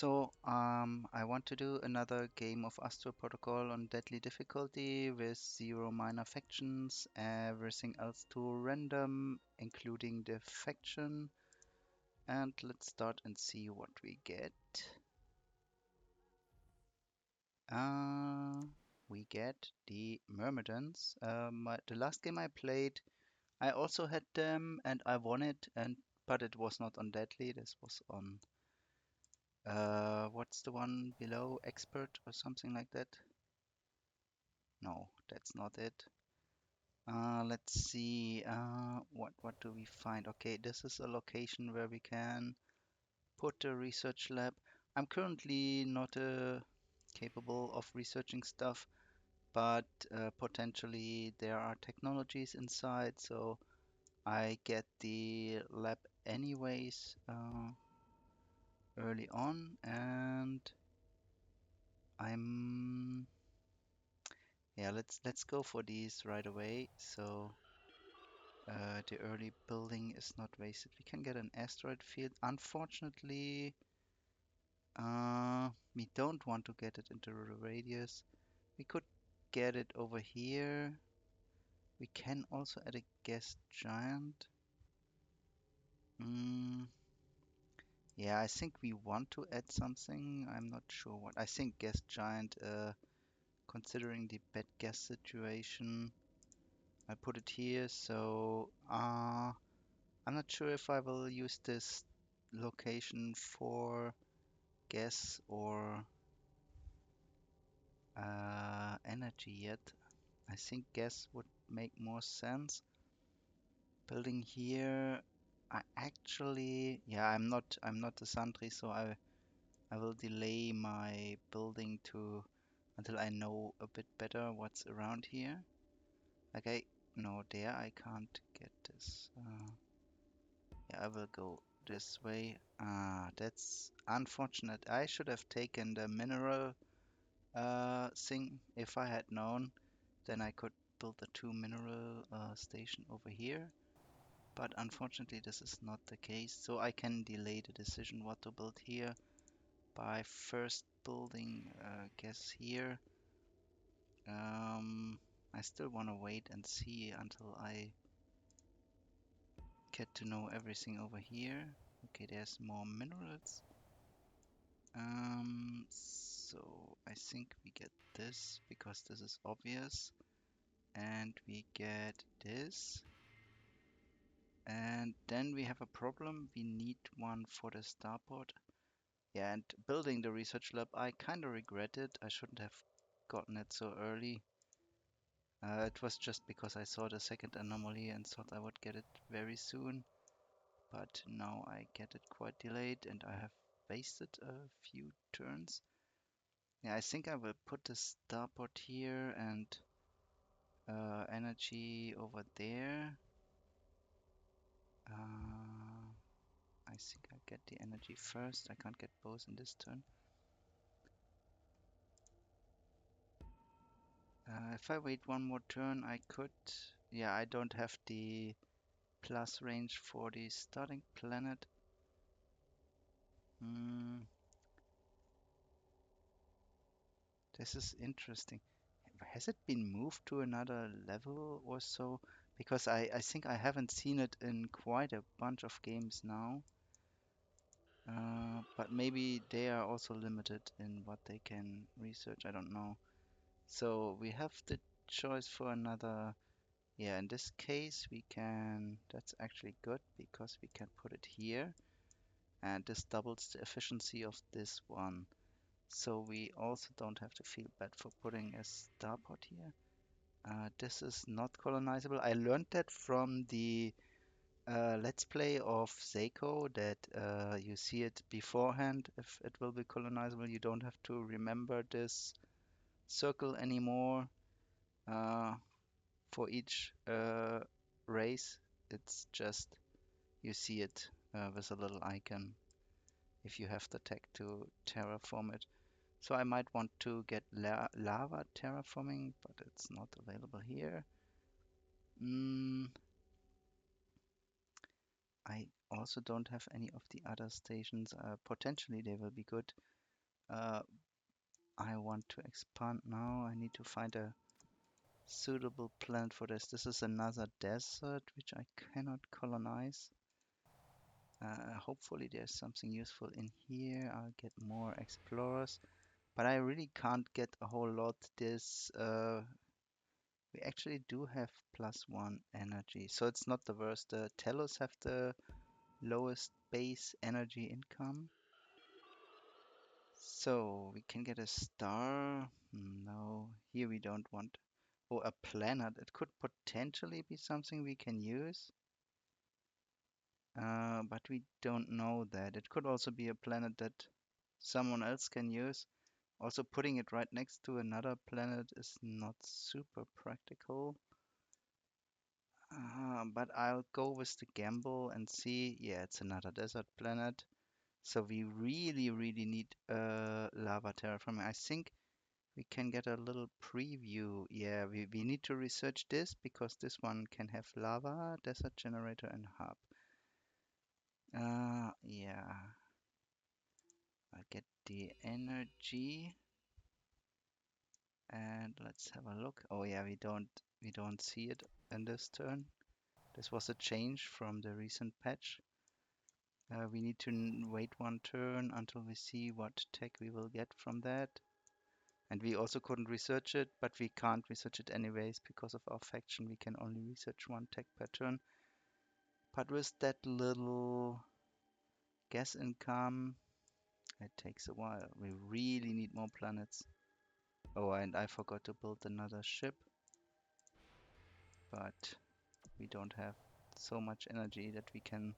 I want to do another game of Astro Protocol on deadly difficulty with 0 minor factions, everything else to random, including the faction. And let's start and see what we get. Uh, we get the Myrmidons. The last game I played, I also had them and I won it, but it was not on deadly. This was on what's the one below? Expert or something like that? No, that's not it. Let's see. What do we find? Okay, this is a location where we can put a research lab. I'm currently not capable of researching stuff, but potentially there are technologies inside, so I get the lab anyways early on, and I'm yeah. Let's go for these right away. So. The early building is not wasted. We can get an asteroid field. Unfortunately, we don't want to get it into the radius. We could get it over here. We can also add a gas giant. Mm, yeah, I think we want to add something. I'm not sure what. I think gas giant, considering the bad gas situation, I put it here. So, I'm not sure if I will use this location for gas or energy yet. I think gas would make more sense. Building here, I actually, yeah, I'm not a Santri, so I will delay my building to until I know a bit better what's around here. Like no, there I can't get this. Yeah, I will go this way. Ah, that's unfortunate. I should have taken the mineral thing. If I had known, then I could build the two mineral station over here. But unfortunately, this is not the case. So I can delay the decision what to build here by first building gas here. I still want to wait and see until I get to know everything over here. Okay, there's more minerals. So I think we get this because this is obvious, and we get this, and then we have a problem. We need one for the starport. Yeah, and building the research lab, I kind of regret it. I shouldn't have gotten it so early. It was just because I saw the second anomaly and thought I would get it very soon, but now I get it quite delayed and I have wasted a few turns. Yeah, I think I will put the starport here and energy over there. I think I get the energy first. I can't get both in this turn. If I wait one more turn, I could. Yeah, I don't have the plus range for the starting planet. Hmm, this is interesting. Has it been moved to another level or so? Because I think I haven't seen it in quite a bunch of games now. But maybe they are also limited in what they can research. I don't know. So we have the choice for another. Yeah, in this case we can. That's actually good because we can put it here, and this doubles the efficiency of this one. So we also don't have to feel bad for putting a starport here. This is not colonizable. I learned that from the Let's Play of Seiko, that you see it beforehand if it will be colonizable. You don't have to remember this circle anymore for each race. It's just you see it with a little icon if you have the tech to terraform it. So I might want to get lava terraforming, but it's not available here. Mm, also don't have any of the other stations. Potentially they will be good. Uh, I want to expand now. I need to find a suitable planet for this. This is another desert which I cannot colonize. Hopefully there's something useful in here. I'll get more explorers, but I really can't get a whole lot. We actually do have +1 energy, so it's not the worst. The Tellus have the lowest base energy income, so we can get a star. No, here we don't want. Oh, a planet. It could potentially be something we can use. But we don't know that. It could also be a planet that someone else can use. Also, putting it right next to another planet is not super practical. But I'll go with the gamble and see. Yeah, it's another desert planet. So we really, really need lava terraforming. I think we can get a little preview. Yeah, we need to research this because this one can have lava, desert generator, and hub. Yeah. I'll get the energy and let's have a look. Oh yeah, we don't see it in this turn. This was a change from the recent patch. We need to wait one turn until we see what tech we will get from that. And we also couldn't research it, but we can't research it anyways because of our faction. We can only research one tech per turn. But with that little gas income, it takes a while. We really need more planets. Oh, and I forgot to build another ship, but we don't have so much energy that we can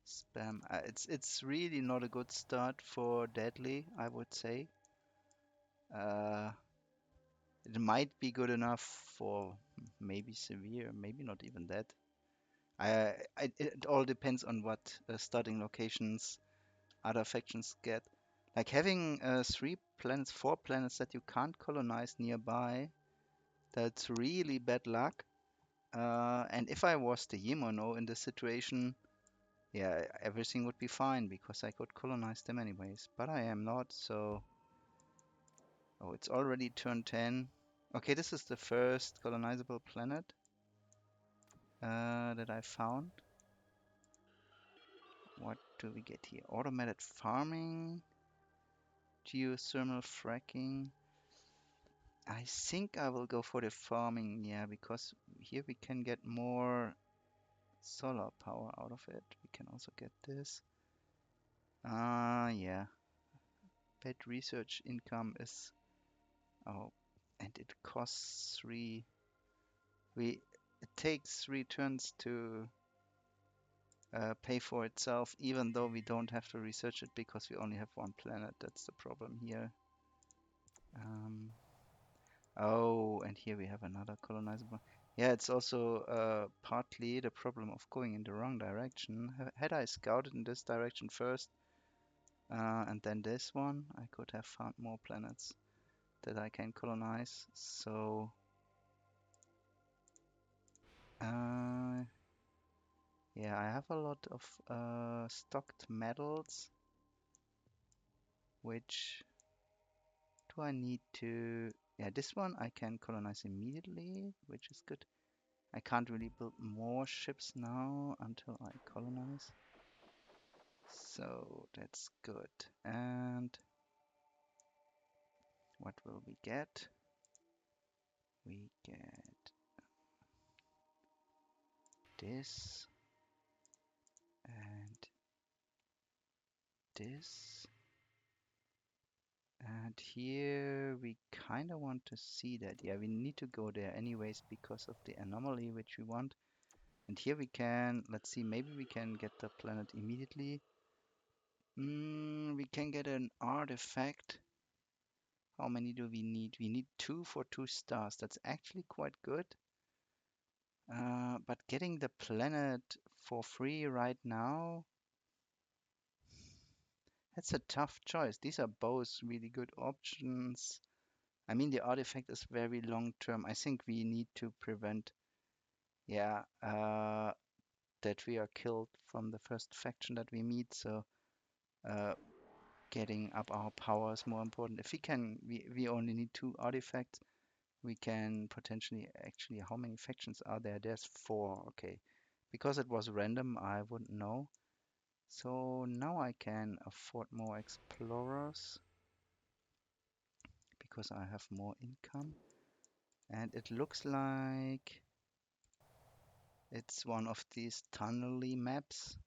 spam. It's really not a good start for deadly, I would say. Uh, it might be good enough for maybe severe, maybe not even that. It all depends on what starting locations other factions get. Like having 3 planets, 4 planets that you can't colonize nearby, that's really bad luck. And if I was the Yimono in this situation, yeah, everything would be fine because I could colonize them anyways. But I am not, so... Oh, it's already turn 10. Okay, this is the first colonizable planet that I found. What do we get here? Automated farming, geothermal fracking. I think I will go for the farming, yeah, because here we can get more solar power out of it. We can also get this. Yeah. Paid research income is... Oh, and it costs 3... It takes 3 turns to pay for itself, even though we don't have to research it because we only have one planet. That's the problem here. Oh, and here we have another colonizable. Yeah, it's also partly the problem of going in the wrong direction. Had I scouted in this direction first, and then this one, I could have found more planets that I can colonize. So, yeah, I have a lot of stocked metals, which do I need to... Yeah, this one I can colonize immediately, which is good. I can't really build more ships now until I colonize. So that's good. And what will we get? We get this and this. And here we kind of want to see that. Yeah, we need to go there anyways because of the anomaly which we want. And here we can, let's see, maybe we can get the planet immediately. We can get an artifact. How many do we need? We need 2 for 2 stars. That's actually quite good. But getting the planet for free right now, that's a tough choice. These are both really good options. I mean, the artifact is very long term. I think we need to prevent, yeah, that we are killed from the first faction that we meet, so uh, getting up our power is more important. If we only need 2 artifacts, we can potentially, actually, how many factions are there? There's 4, okay. Because it was random, I wouldn't know. So now I can afford more explorers because I have more income. And it looks like it's one of these tunnely maps.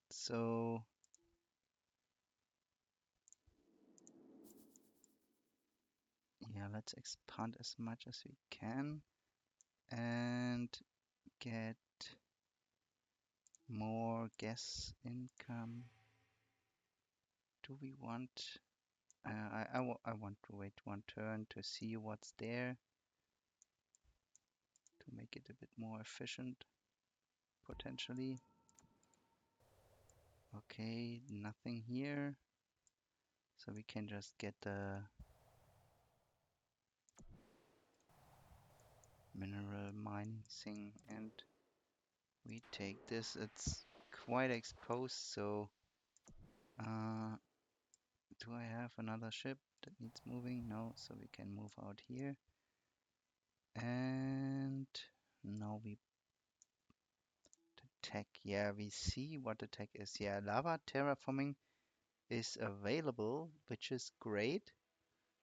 So yeah, let's expand as much as we can and get more gas income. Do we want? I want to wait 1 turn to see what's there to make it a bit more efficient, potentially. Okay, nothing here. So we can just get the mineral mining thing and we take this. It's quite exposed, so do I have another ship that needs moving? No, so we can move out here. And now we the tech. Yeah, we see what the tech is. Yeah, lava terraforming is available, which is great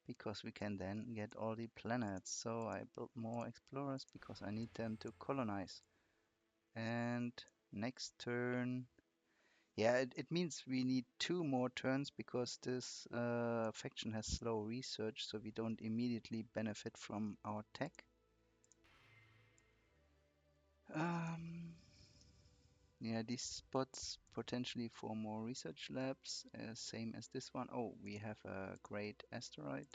because we can then get all the planets. So I built more explorers because I need them to colonize. And next turn, yeah, it means we need 2 more turns because this faction has slow research, so we don't immediately benefit from our tech. Yeah, these spots potentially for more research labs, same as this one. Oh, we have a great asteroid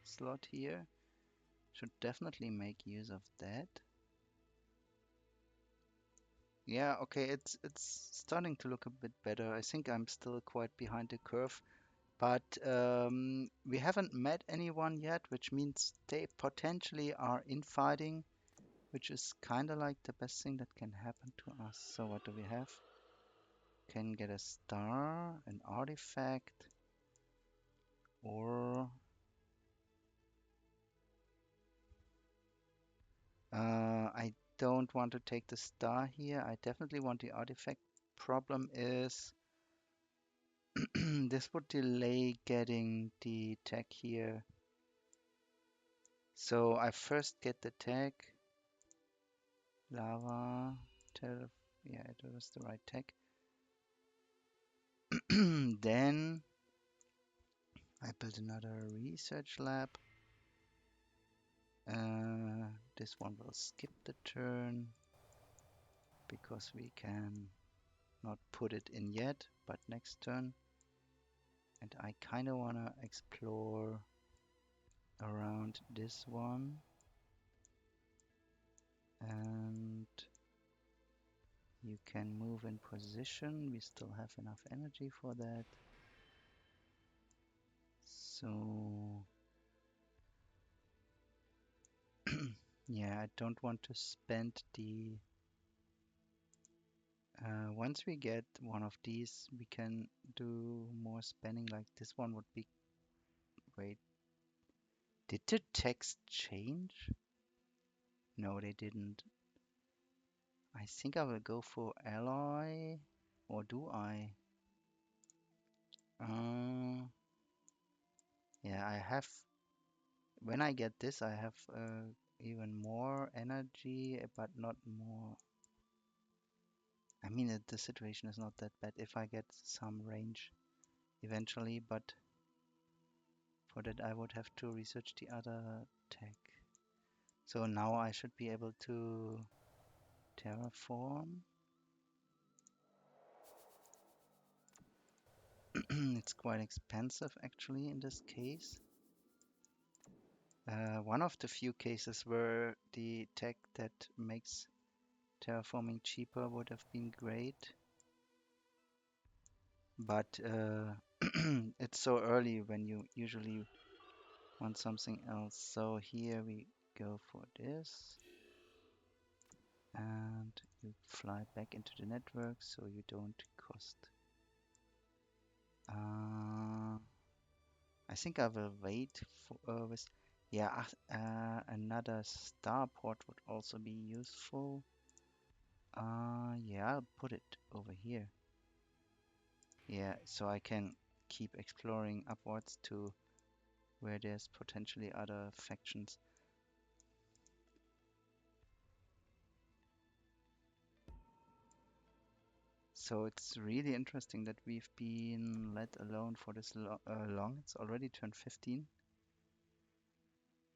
slot here. Should definitely make use of that. Yeah, okay, it's starting to look a bit better. I think I'm still quite behind the curve, but we haven't met anyone yet, which means they potentially are infighting, which is kind of like the best thing that can happen to us. So what do we have? Can get a star, an artifact, or I don't want to take the star here. I definitely want the artifact. Problem is this would delay getting the tech here. So I first get the tech, lava, yeah, it was the right tech. Then I build another research lab. This one will skip the turn because we can not put it in yet, but next turn. And I kind of want to explore around this one. And you can move in position. We still have enough energy for that. So yeah, I don't want to spend the once we get one of these, we can do more spending. Like this one would be, wait, did the text change? No, they didn't. I think I will go for alloy, or do I? Yeah, I have, when I get this, I have even more energy, but not more. I mean, the situation is not that bad if I get some range eventually, but for that I would have to research the other tech. So now I should be able to terraform. It's quite expensive actually in this case. One of the few cases where the tech that makes terraforming cheaper would have been great. But it's so early when you usually want something else. So here we go for this. And you fly back into the network so you don't cost. I think I will wait for with. Yeah, another starport would also be useful. Yeah, I'll put it over here. Yeah, so I can keep exploring upwards to where there's potentially other factions. So it's really interesting that we've been let alone for this long. It's already turned 15.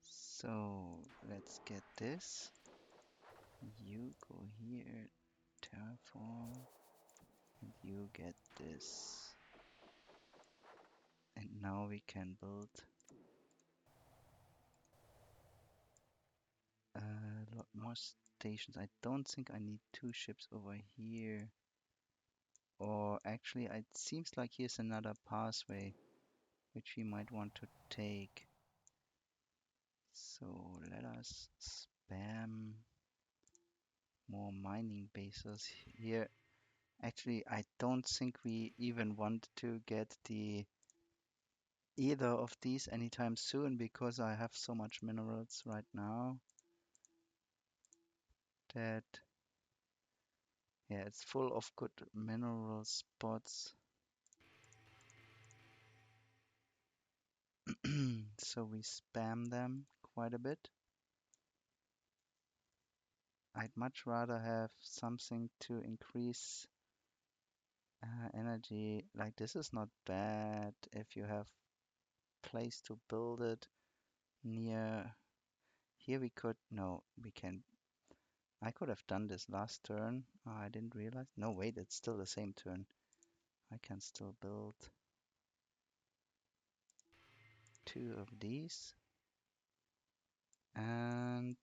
So let's get this. You go here, terraform, and you get this. And now we can build a lot more stations. I don't think I need two ships over here. Or actually, it seems like here's another pathway which we might want to take. So let us spam more mining bases here. Actually, I don't think we even want to get the either of these anytime soon because I have so much minerals right now that yeah, it's full of good mineral spots. So we spam them quite a bit. I'd much rather have something to increase energy. Like this is not bad if you have place to build it near. Here we could, no, we can. I could have done this last turn. I didn't realize. No, wait, it's still the same turn. I can still build two of these. And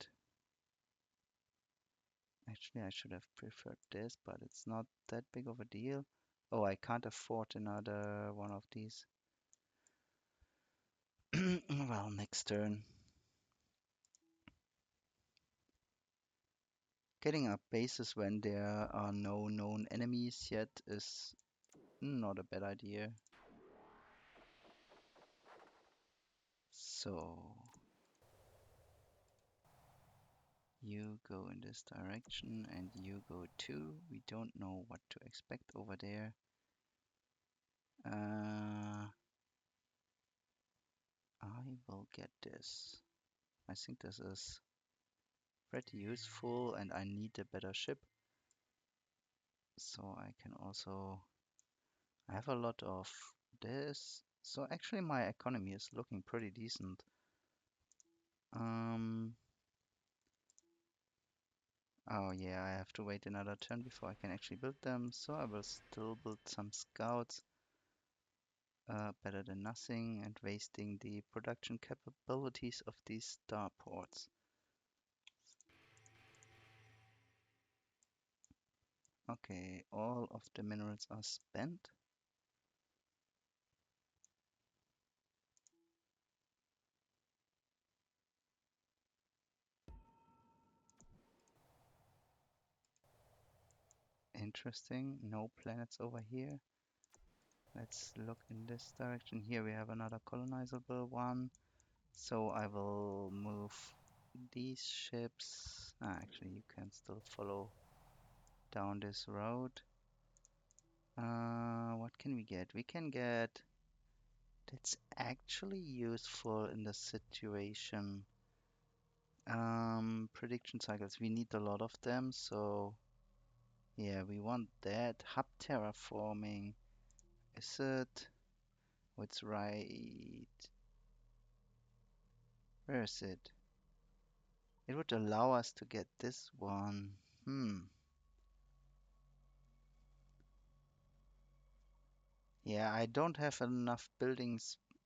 actually, I should have preferred this, but it's not that big of a deal. Oh, I can't afford another one of these. Well, next turn. Getting up bases when there are no known enemies yet is not a bad idea. So you go in this direction and you go too. We don't know what to expect over there. I will get this. I think this is pretty useful and I need a better ship. So I can also, I have a lot of this. So actually my economy is looking pretty decent. Oh yeah, I have to wait another turn before I can actually build them. So I will still build some scouts. Better than nothing and wasting the production capabilities of these starports. Okay, all of the minerals are spent. Interesting, no planets over here. Let's look in this direction. Here we have another colonizable one. So I will move these ships. Actually, you can still follow down this road. What can we get? We can get... That's actually useful in the situation. Prediction cycles. We need a lot of them, so yeah, we want that. Hub terraforming. Is it? What's right? Where is it? It would allow us to get this one. Yeah, I don't have enough building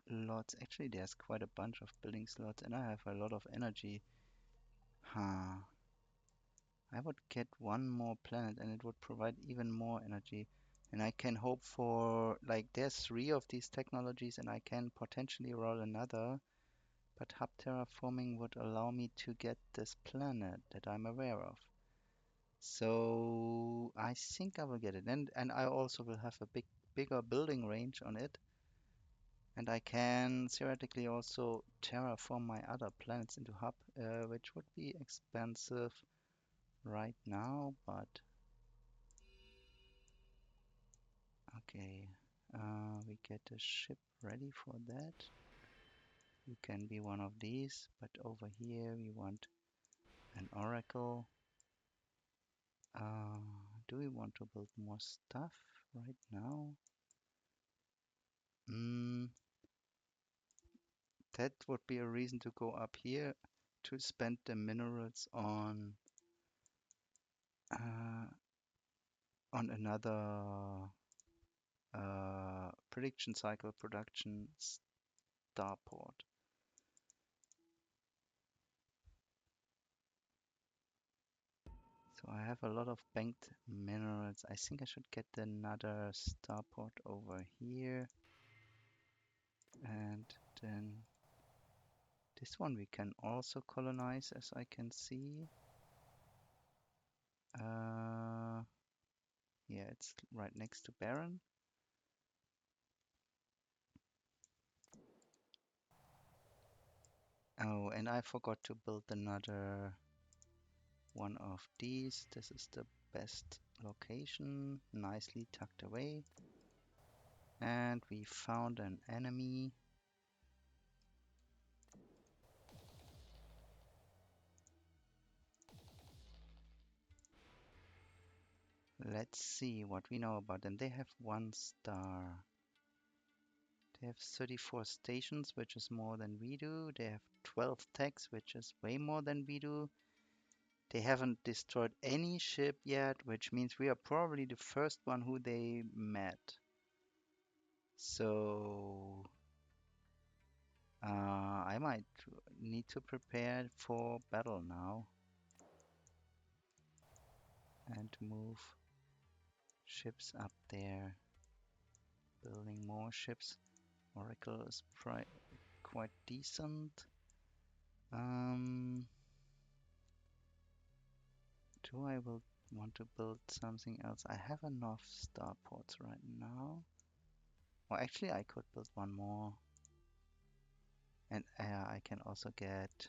slots. Actually, there's quite a bunch of building slots, and I have a lot of energy. Huh. I would get one more planet, and it would provide even more energy. And I can hope for, like, there's three of these technologies, and I can potentially roll another. But hub terraforming would allow me to get this planet that I'm aware of. So I think I will get it. And I also will have a bigger building range on it. And I can theoretically also terraform my other planets into hub, which would be expensive right now, but okay. We get a ship ready for that. You can be one of these, but over here we want an oracle. Uh, do we want to build more stuff right now? Mm, that would be a reason to go up here to spend the minerals uh, on another prediction cycle production starport. So I have a lot of banked minerals. I think I should get another starport over here. And then this one we can also colonize, as I can see. Yeah, it's right next to Baron. Oh, and I forgot to build another one of these. This is the best location, nicely tucked away. And we found an enemy. Let's see what we know about them. They have 1 star. They have 34 stations, which is more than we do. They have 12 techs, which is way more than we do. They haven't destroyed any ship yet, which means we are probably the first one who they met. So I might need to prepare for battle now and move ships up there. Building more ships. Oracle is quite decent. Do I will want to build something else? I have enough starports right now. Well, actually, I could build one more. And I can also get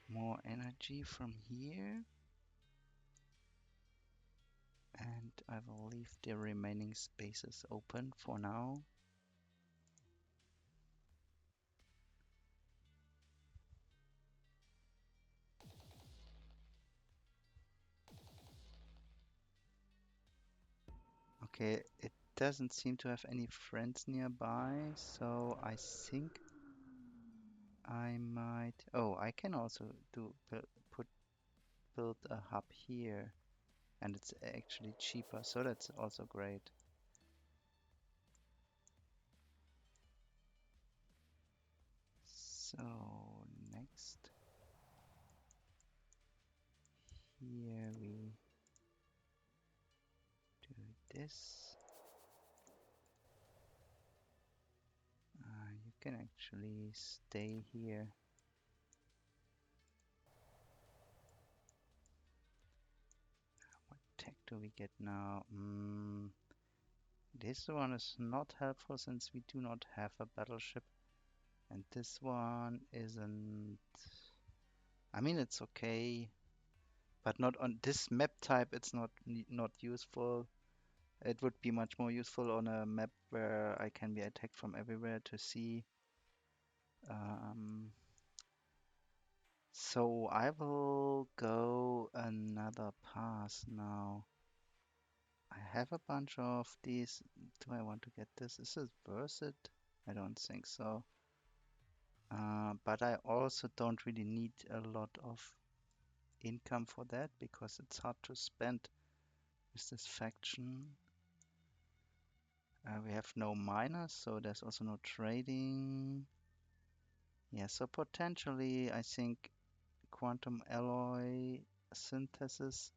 more energy from here. And I will leave the remaining spaces open for now. Okay, it doesn't seem to have any friends nearby, so I think I might... Oh, I can also build a hub here, and it's actually cheaper, so that's also great. So next, here we do this. You can actually stay here. What tech do we get now? This one is not helpful since we do not have a battleship. And this one isn't... I mean, it's okay, but not on this map type. It's not useful. It would be much more useful on a map where I can be attacked from everywhere to see. So I will go another pass now. I have a bunch of these. Do I want to get this? Is it worth it? I don't think so. But I also don't really need a lot of income for that because it's hard to spend with this faction. We have no miners, so there's also no trading. Yeah, so potentially I think quantum alloy synthesis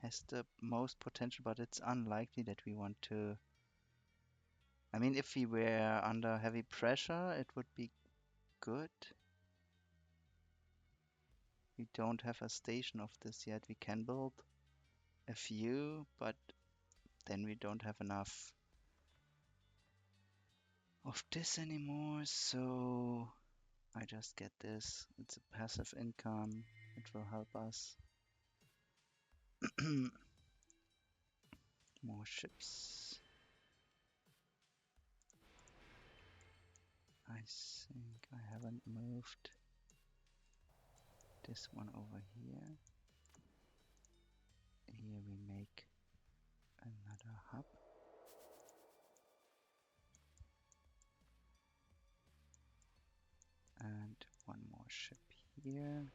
has the most potential, but it's unlikely that we want to. I mean, if we were under heavy pressure, it would be good. We don't have a station of this yet. We can build a few, but then we don't have enough of this anymore, so I just get this. It's a passive income. It will help us. More ships. I think I haven't moved this one over here. Here we make another hub. And one more ship here.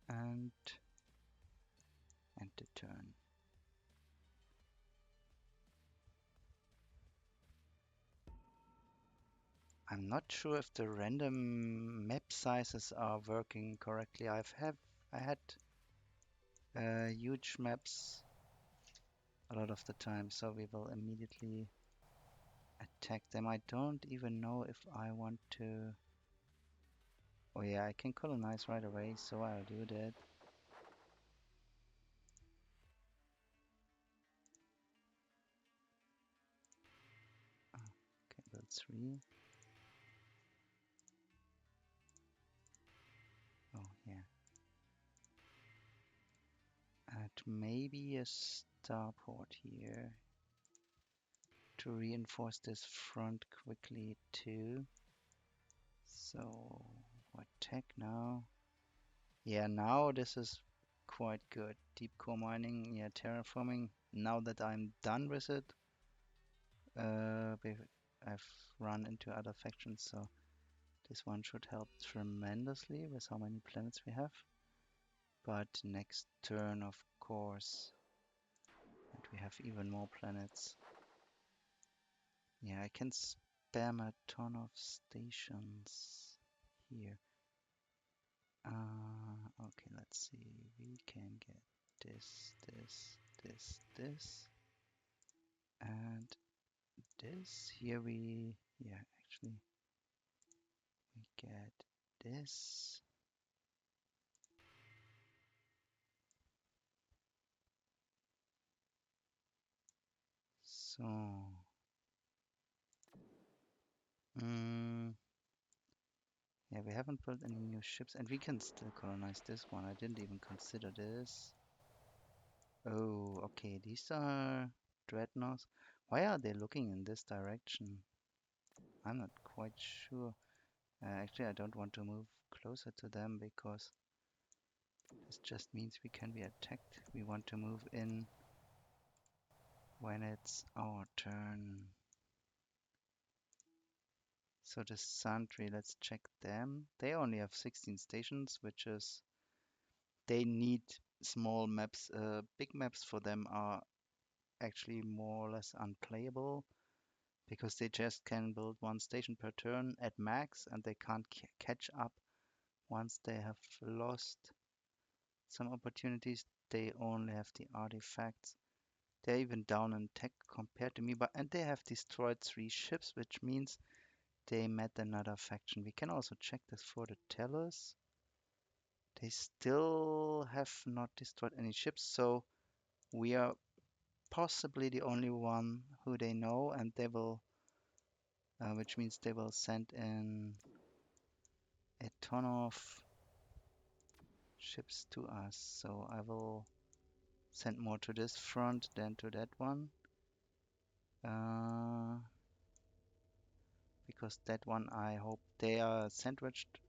And end the turn. I'm not sure if the random map sizes are working correctly. I had huge maps a lot of the time, so we will immediately attack them. I don't even know if I want to. Oh yeah, I can colonize right away, so I'll do that. Okay, build 3. Oh yeah. And maybe a starport here to reinforce this front quickly too. So attack now. Yeah, now this is quite good. Deep core mining, yeah, terraforming. Now that I'm done with it, I've run into other factions, so this one should help tremendously with how many planets we have. But next turn, of course, and we have even more planets. Yeah, I can spam a ton of stations here. Okay, let's see. We can get this, this, and this. Here we, yeah, actually, we get this. So, yeah, we haven't built any new ships, and we can still colonize this one. I didn't even consider this. Oh, okay, these are dreadnoughts. Why are they looking in this direction? I'm not quite sure. Actually, I don't want to move closer to them because this just means we can be attacked. We want to move in when it's our turn. So the Santri, let's check them. They only have 16 stations, which is they need small maps. Big maps for them are actually more or less unplayable because they just can build one station per turn at max, and they can't catch up once they have lost some opportunities. They only have the artifacts. They're even down in tech compared to me, and they have destroyed 3 ships, which means they met another faction. We can also check this for the Tellus. They still have not destroyed any ships, so we are possibly the only one who they know, and they will, which means they will send in a ton of ships to us. So I will send more to this front than to that one. Because that one, I hope they are sandwiched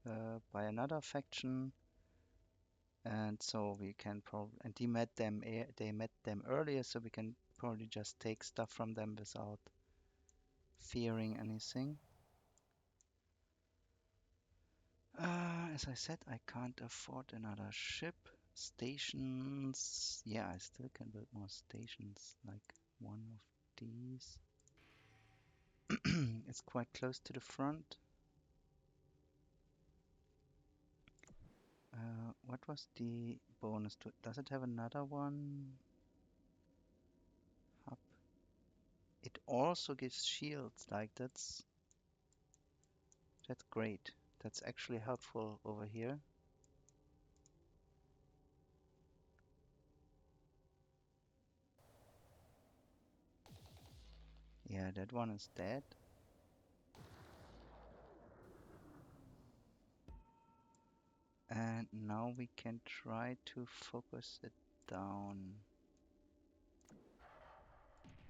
by another faction, and so we can probably, and they met them earlier, so we can probably just take stuff from them without fearing anything. As I said, I can't afford another ship. Stations, yeah, I still can build more stations, like one of these. It's quite close to the front. What was the bonus to it? Does it have another one? Hub. It also gives shields, like that's great. That's actually helpful over here. Yeah, that one is dead. And now we can try to focus it down.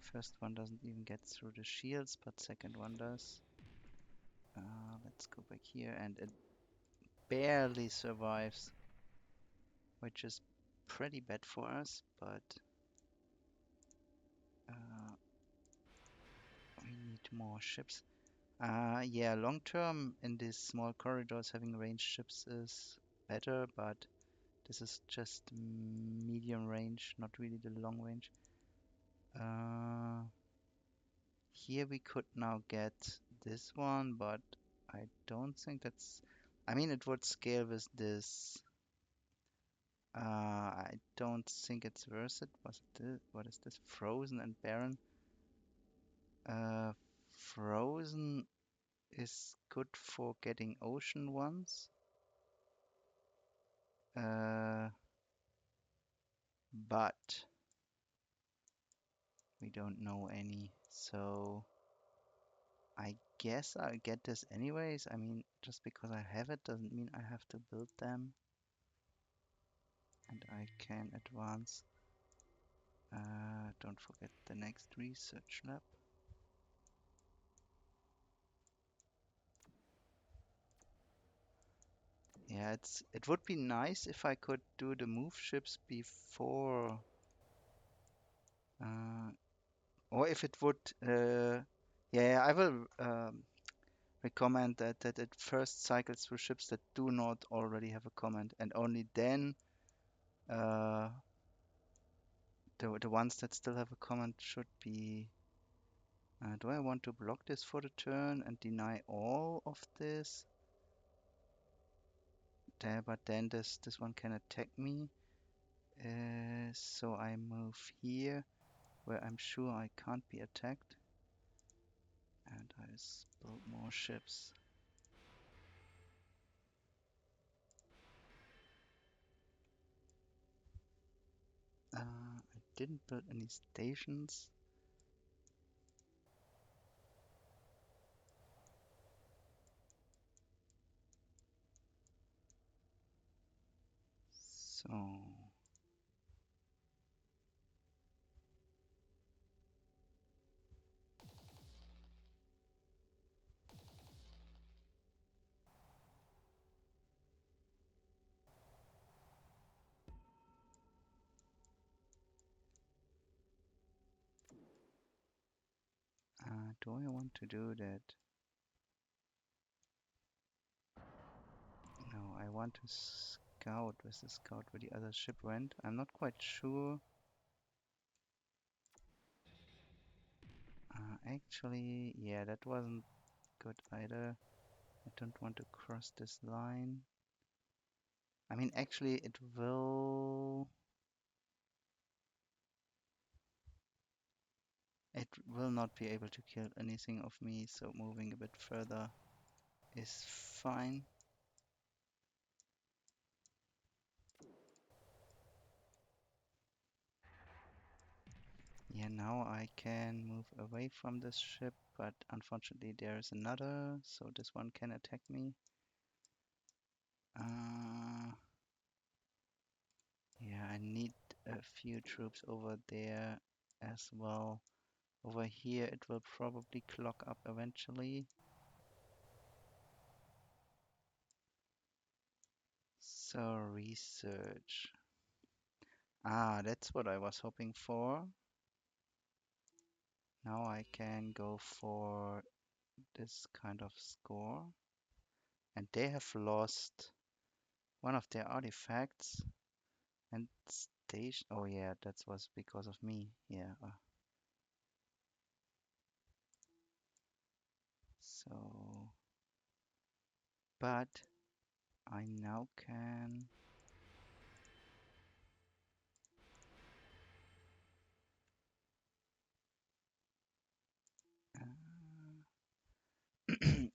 First one doesn't even get through the shields, but second one does. Let's go back here, and it barely survives, which is pretty bad for us, but uh, we need more ships. Yeah, long term in these small corridors, having ranged ships is better, but this is just medium range, not really the long range. Here we could now get this one, but I don't think that's... I mean, it would scale with this. I don't think it's worth it. What is this? Frozen and barren. Uh, Frozen is good for getting ocean ones. But we don't know any, so I guess I'll get this anyways. I mean, just because I have it doesn't mean I have to build them. And I can advance. Don't forget the next research lab. Yeah, it would be nice if I could do the move ships before, uh, or if it would. Yeah, I will recommend that it first cycles through ships that do not already have a command, and only then uh, the ones that still have a command should be. Do I want to block this for the turn and deny all of this? There, but then this one can attack me. So I move here where I'm sure I can't be attacked. And I build more ships. I didn't build any stations. So do I want to do that? No, I want to scout with the scout where the other ship went. I'm not quite sure. Actually, yeah, that wasn't good either. I don't want to cross this line. I mean, actually, it will... It will not be able to kill anything of me, so moving a bit further is fine. Yeah, now I can move away from this ship, but unfortunately there is another, so this one can attack me. Yeah, I need a few troops over there as well. Over here it will probably clog up eventually. So research. That's what I was hoping for. Now I can go for this kind of score. And they have lost one of their artifacts and station. Oh yeah, that was because of me. Yeah. So, but I now can.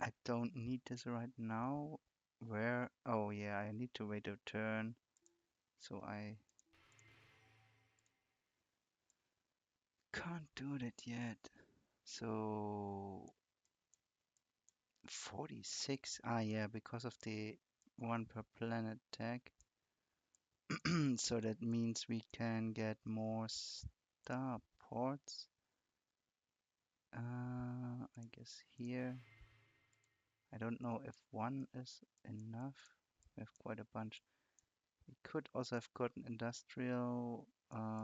I don't need this right now. Where? Oh yeah, I need to wait a turn. So I can't do that yet. So 46. Ah yeah, because of the one per planet tag. So that means we can get more starports. I guess here. I don't know if one is enough. We have quite a bunch. We could also have gotten industrial,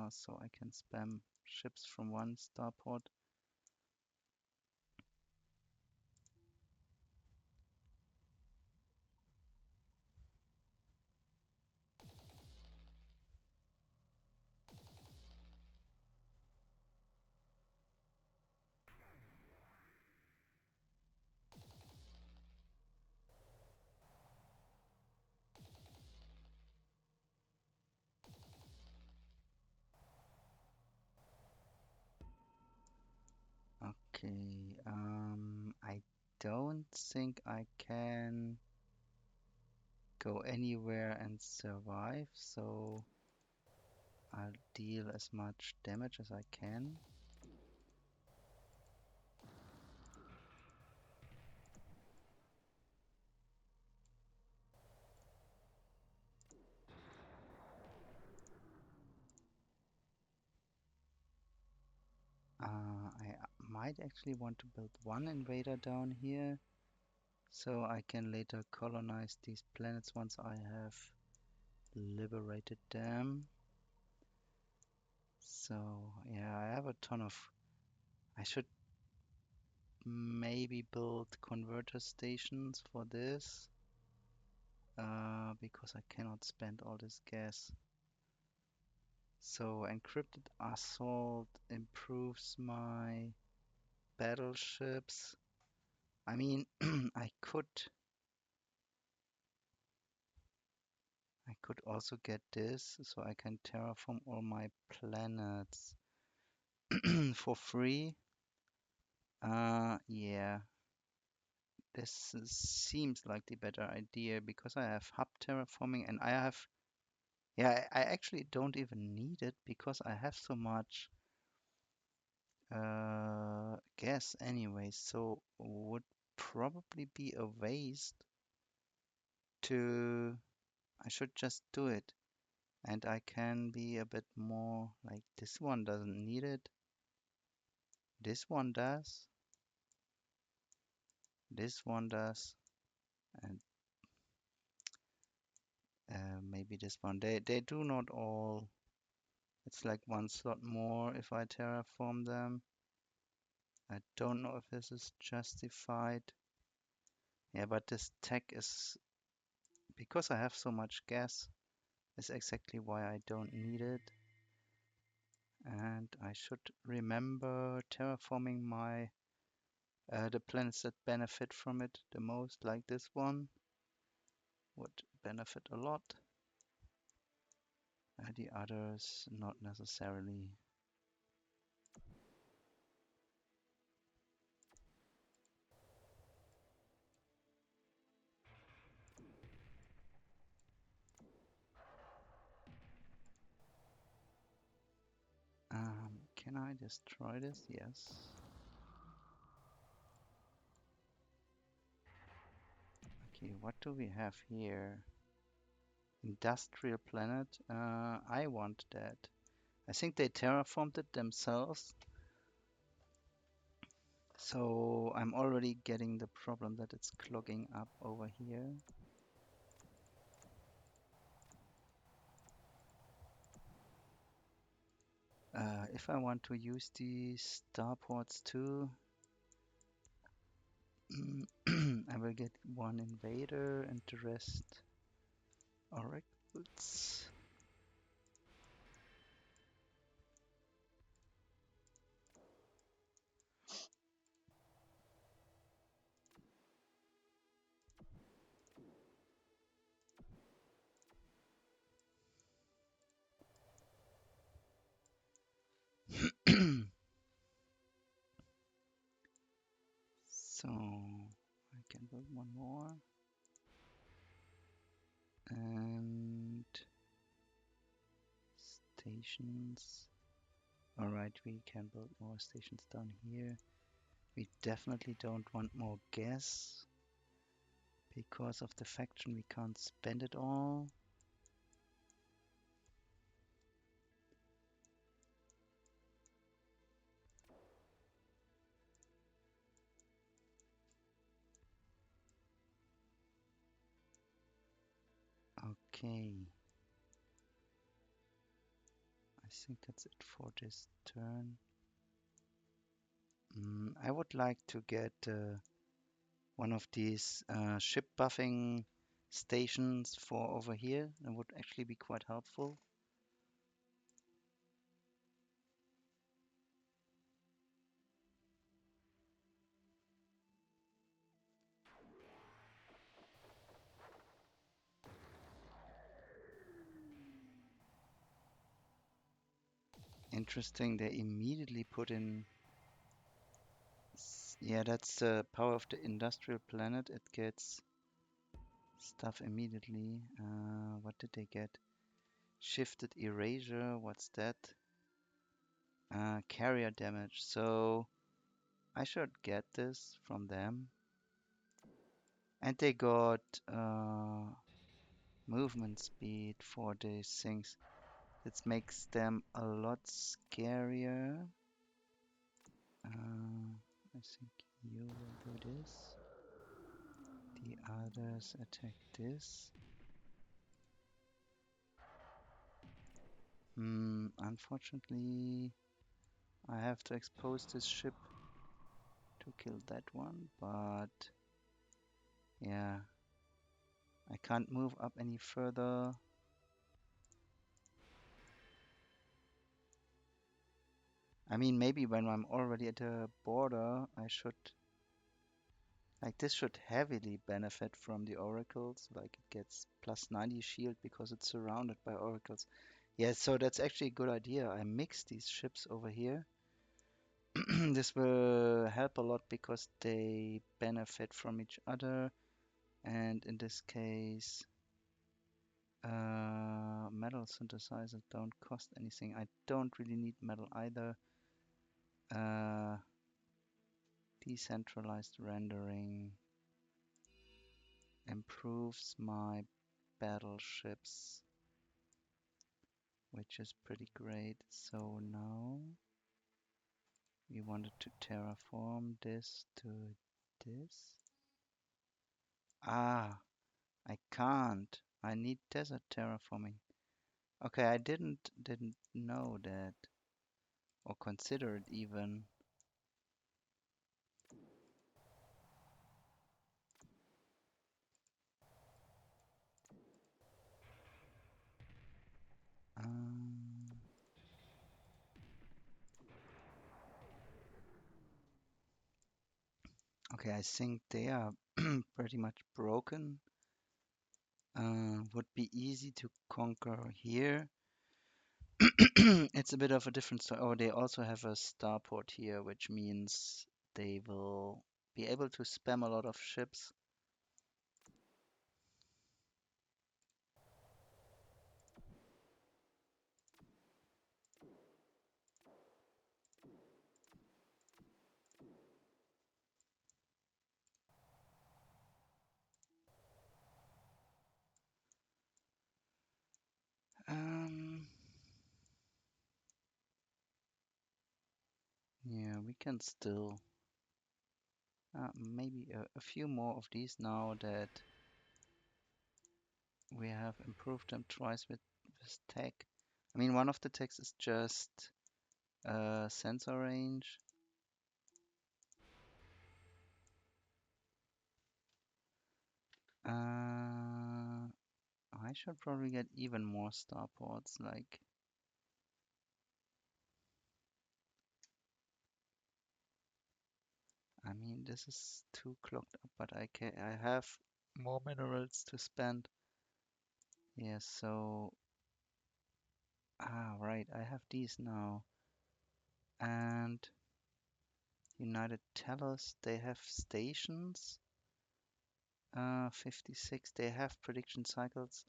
so I can spam ships from one starport. Okay, I don't think I can go anywhere and survive, so I'll deal as much damage as I can. I might actually want to build one invader down here, so I can later colonize these planets once I have liberated them. So yeah, I have a ton of... I should maybe build converter stations for this, because I cannot spend all this gas. So encrypted assault improves my battleships. I mean, I could also get this, so I can terraform all my planets for free. Yeah, seems like the better idea because I have hub terraforming and I have, yeah, I actually don't even need it because I have so much gas anyway, so would probably be a waste to, I should just do it. And I can be a bit more like this one doesn't need it. This one does. This one does. And maybe this one. They do not all. It's like one slot more if I terraform them. I don't know if this is justified. Yeah, but this tech is, because I have so much gas, is exactly why I don't need it. And I should remember terraforming my the planets that benefit from it the most, like this one, would benefit a lot. The others, not necessarily. Can I destroy this? Yes. Okay, what do we have here? Industrial planet. I want that. I think they terraformed it themselves. So I'm already getting the problem that it's clogging up over here. If I want to use the starports too, I will get one invader and the rest oracles. So I can one more. And stations. Alright, we can build more stations down here. We definitely don't want more gas. Because of the faction, we can't spend it all. Okay. I think that's it for this turn. I would like to get one of these ship buffing stations for over here. That would actually be quite helpful. Interesting, they immediately put in... Yeah, that's the power of the industrial planet. It gets stuff immediately. What did they get? Shifted erasure, what's that? Carrier damage. So I should get this from them. And they got movement speed for these things. It makes them a lot scarier. I think you will do this. The others attack this. Unfortunately, I have to expose this ship to kill that one, but yeah, I can't move up any further. I mean, maybe when I'm already at the border, I should... Like, this should heavily benefit from the oracles. Like, it gets plus 90 shield because it's surrounded by oracles. Yeah, so that's actually a good idea. I mix these ships over here. This will help a lot because they benefit from each other. And in this case, metal synthesizers don't cost anything. I don't really need metal either. Decentralized rendering improves my battleships, which is pretty great. So now we wanted to terraform this to this. Ah, I can't. I need desert terraforming. Okay, I didn't know that or consider it even. Um, okay, I think they are pretty much broken. Would be easy to conquer here. It's a bit of a different story. Oh, they also have a starport here, which means they will be able to spam a lot of ships. Yeah, we can still maybe a few more of these now that we have improved them twice with tech. I mean, one of the techs is just sensor range. I should probably get even more starports. Like, I mean, this is too clogged up, but I have more minerals to spend. Yeah, so right, I have these now. And United Tellus, they have stations. 56. They have prediction cycles.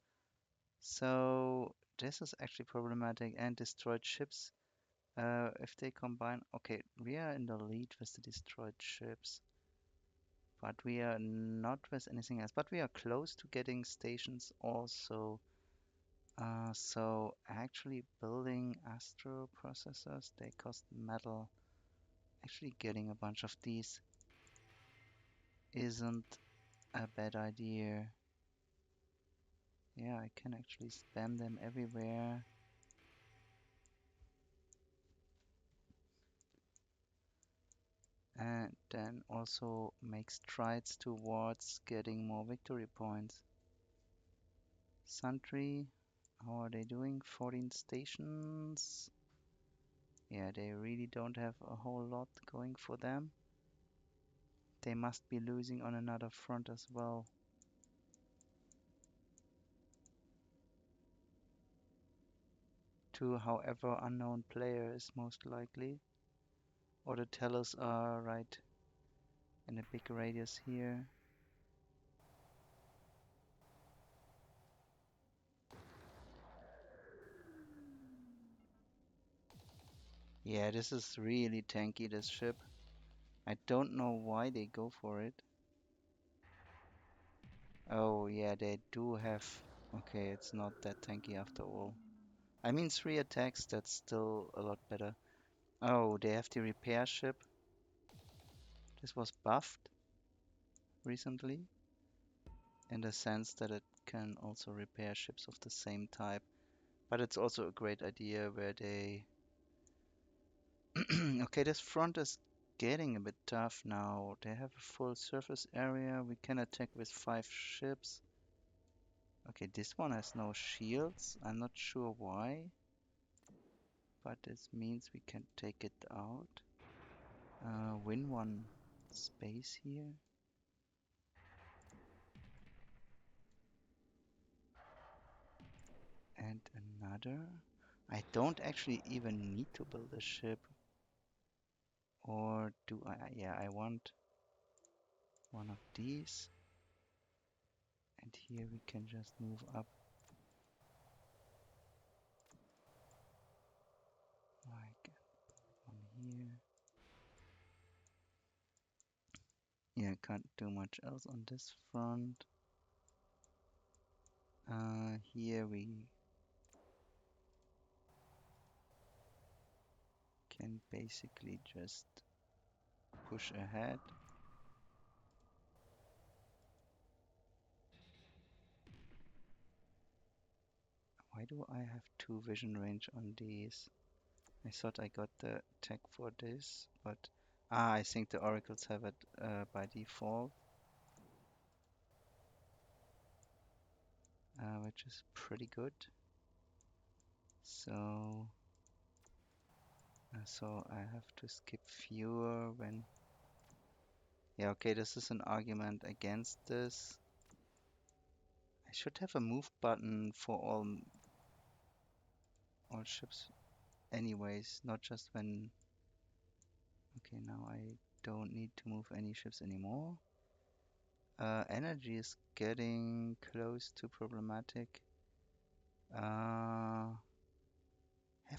So this is actually problematic and destroyed ships. If they combine, okay, we are in the lead with the destroyed ships, but we are not with anything else. But we are close to getting stations also. So actually building Astro processors, they cost metal. Actually getting a bunch of these isn't a bad idea. Yeah, I can actually spam them everywhere. And then also make strides towards getting more victory points. Santri, how are they doing? 14 stations. Yeah, they really don't have a whole lot going for them. They must be losing on another front as well. To however unknown players most likely. Or the Tellus are right in a big radius here. Yeah, this is really tanky, this ship. I don't know why they go for it. Oh, yeah, they do have... Okay, it's not that tanky after all. I mean, 3 attacks, that's still a lot better. Oh, they have the repair ship. This was buffed recently in the sense that it can also repair ships of the same type. But it's also a great idea where they... Okay, this front is getting a bit tough now. They have a full surface area. We can attack with 5 ships. Okay, this one has no shields. I'm not sure why. But this means we can take it out. Win 1 space here. And another. I don't actually even need to build a ship. Or do I? Yeah, I want one of these. And here we can just move up. Like one here. Yeah, can't do much else on this front. Here we can basically just push ahead. Why do I have 2 vision range on these? I thought I got the tech for this, but I think the oracles have it by default, which is pretty good. So, so I have to skip fewer when. Yeah, okay, this is an argument against this. I should have a move button for all ships, anyways, not just when. Okay, now I don't need to move any ships anymore. Energy is getting close to problematic. Have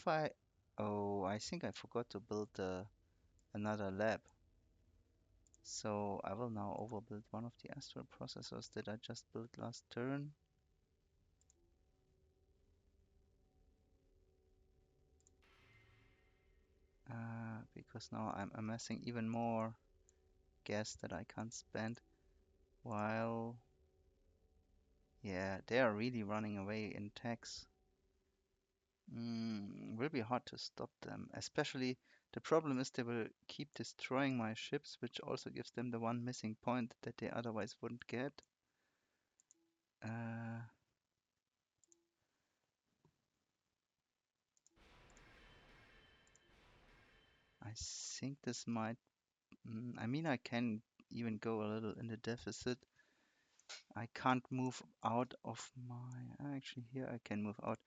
I? Oh, I think I forgot to build another lab. So I will now overbuild one of the Astro processors that I just built last turn. Because now I'm amassing even more gas that I can't spend. While, yeah, they are really running away in tax. Will be hard to stop them. Especially the problem is they will keep destroying my ships, which also gives them the one missing point that they otherwise wouldn't get. I think this might. I mean, I can even go a little in the deficit. I can't move out of my. Actually, here I can move out.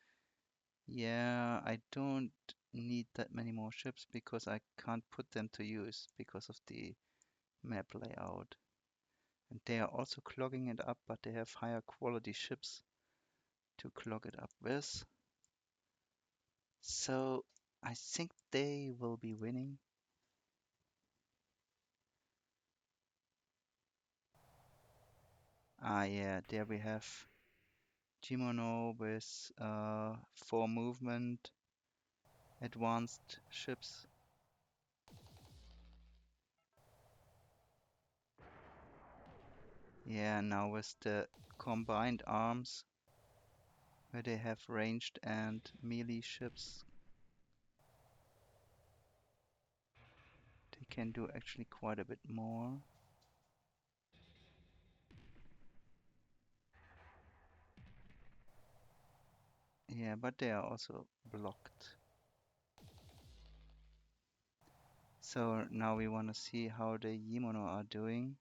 Yeah, I don't need that many more ships because I can't put them to use because of the map layout. And they are also clogging it up, but they have higher quality ships to clog it up with. So I think they will be winning. Ah, yeah, there we have Yimono with 4 movement, advanced ships. Yeah, now with the combined arms, where they have ranged and melee ships, they can do actually quite a bit more. Yeah, but they are also blocked. So now we want to see how the Yimono are doing.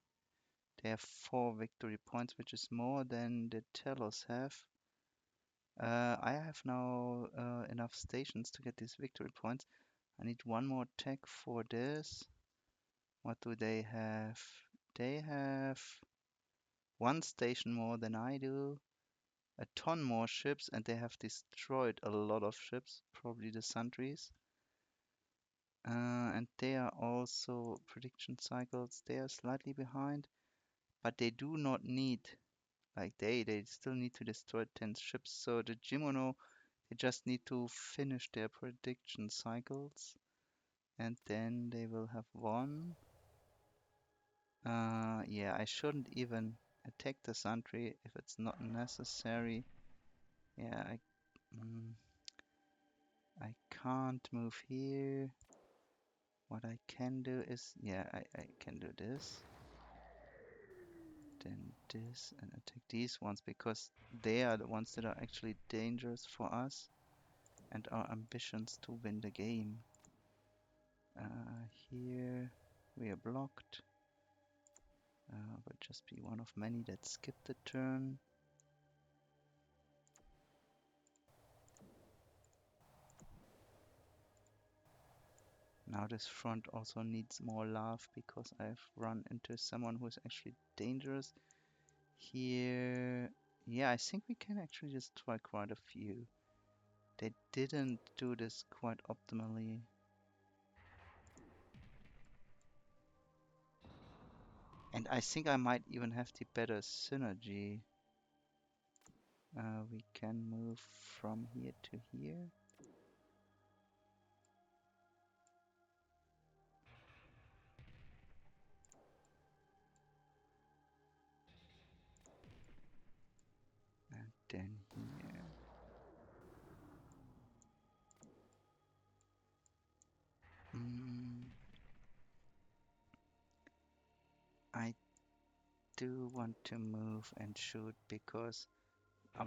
They have 4 victory points, which is more than the Tellus have. I have now enough stations to get these victory points. I need one more tech for this. What do they have? They have 1 station more than I do, a ton more ships, and they have destroyed a lot of ships, probably the Santris. And they are also prediction cycles. They are slightly behind, but they do not need, like they still need to destroy 10 ships. So the Jimono, they just need to finish their prediction cycles, and then they will have won. Yeah, I shouldn't even attack the Santry if it's not necessary. Yeah, I can't move here. What I can do is, yeah, I can do this. Then this and attack these ones because they are the ones that are actually dangerous for us and our ambitions to win the game. Here we are blocked. But just be one of many that skip the turn. Now this front also needs more love because I've run into someone who is actually dangerous. Here, yeah, I think we can actually destroy quite a few. They didn't do this quite optimally. And I think I might even have the better synergy. We can move from here to here. And then here. I do want to move and shoot because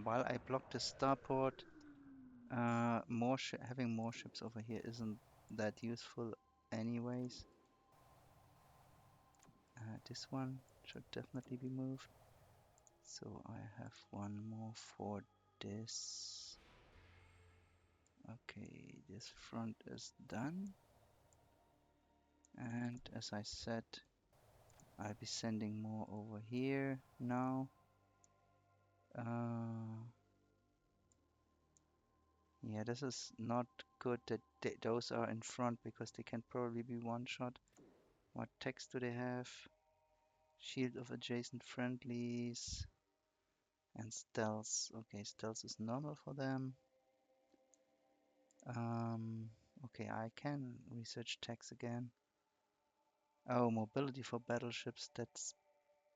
while I block the starport, having more ships over here isn't that useful anyways. This one should definitely be moved. So I have one more for this. Okay, this front is done. And as I said, I'll be sending more over here now. Yeah, this is not good that those are in front because they can probably be one shot. What text do they have? Shield of adjacent friendlies and stealth. Okay, stealth is normal for them. Okay, I can research text again. Oh, mobility for battleships. That's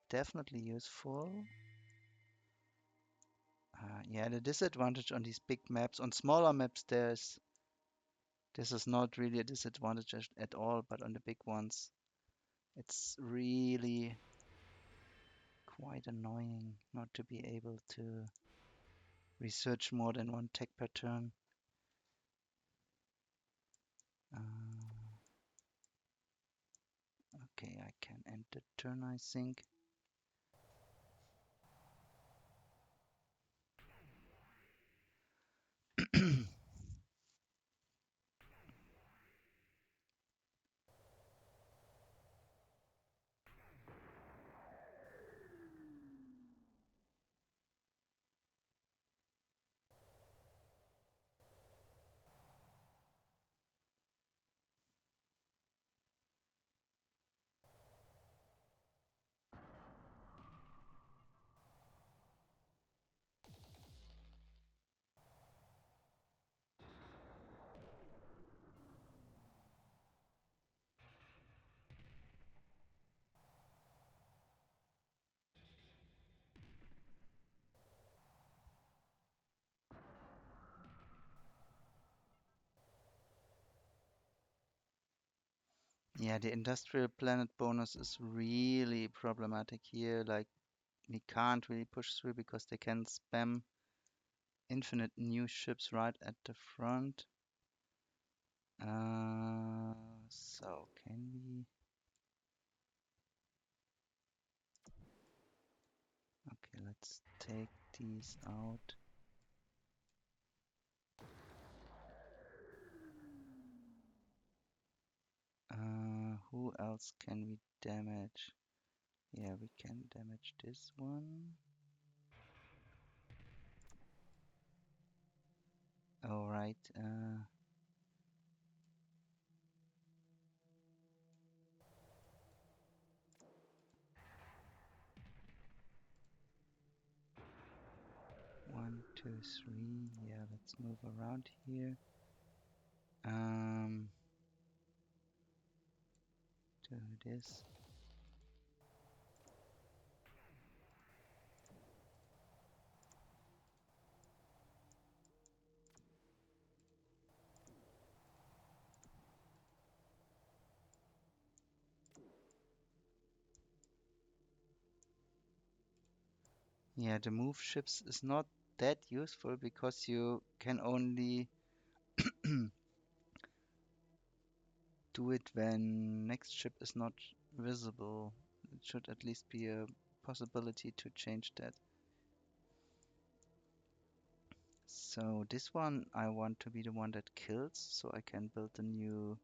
definitely useful. Yeah, the disadvantage on these big maps, on smaller maps, this is not really a disadvantage at all, but on the big ones, it's really quite annoying not to be able to research more than one tech per turn. Okay, I can end the turn, I think. Yeah, the industrial planet bonus is really problematic here. Like, we can't really push through because they can spam infinite new ships right at the front. So can we? Okay, let's take these out. Who else can we damage? Yeah, we can damage this one. All right. 1, 2, 3. Yeah, let's move around here. Do this. Yeah, the move ships is not that useful because you can only do it when next ship is not visible. It should at least be a possibility to change that. So this one I want to be the one that kills, so I can build a new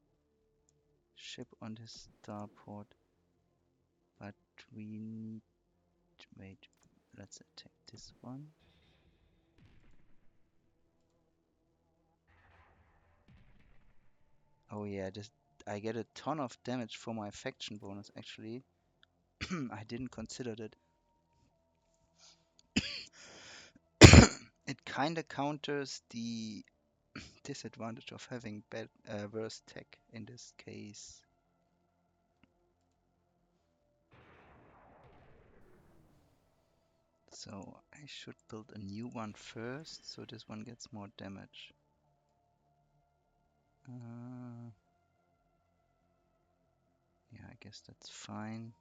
ship on this starport. But we need, wait, let's attack this one. Oh yeah, this I get a ton of damage for my faction bonus actually. I didn't consider that. It kinda counters the disadvantage of having bad worse tech in this case. So I should build a new one first, so this one gets more damage. Yeah, I guess that's fine.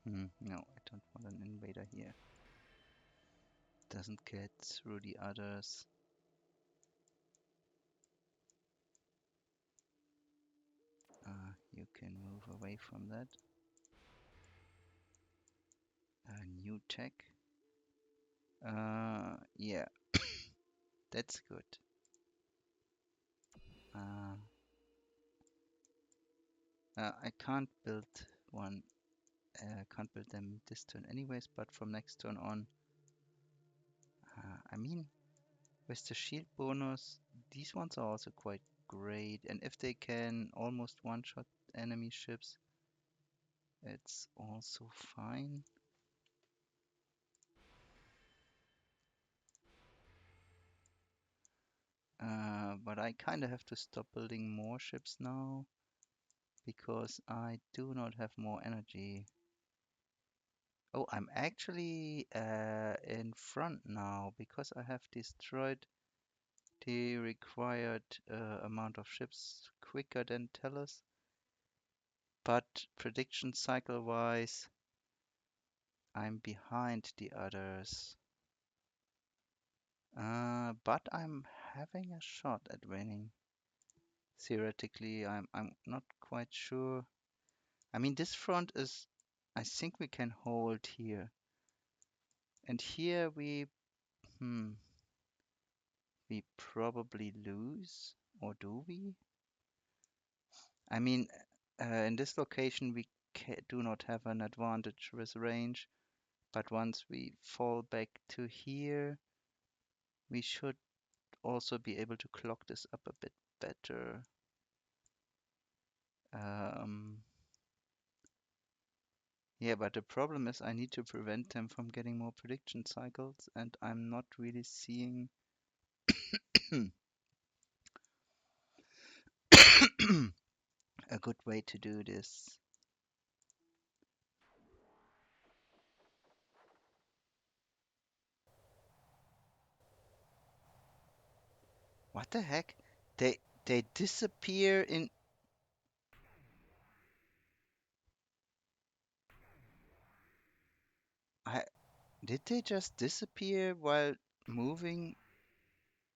No, I don't want an invader here. Doesn't get through the others. You can move away from that. New tech. Yeah, that's good. I can't build one. Can't build them this turn anyways, but from next turn on. I mean, with the shield bonus, these ones are also quite great. And if they can almost one-shot enemy ships, it's also fine. But I kind of have to stop building more ships now because I do not have more energy. Oh, I'm actually in front now because I have destroyed the required amount of ships quicker than Tellus. But prediction cycle wise, I'm behind the others. But I'm having a shot at winning. Theoretically, I'm not quite sure. I mean, this front is, I think we can hold here. And here we probably lose, or do we? I mean, in this location we do not have an advantage with range, but once we fall back to here, we should also be able to clock this up a bit better. Yeah, but the problem is I need to prevent them from getting more prediction cycles, and I'm not really seeing a good way to do this. What the heck? They disappear in. I did they just disappear while moving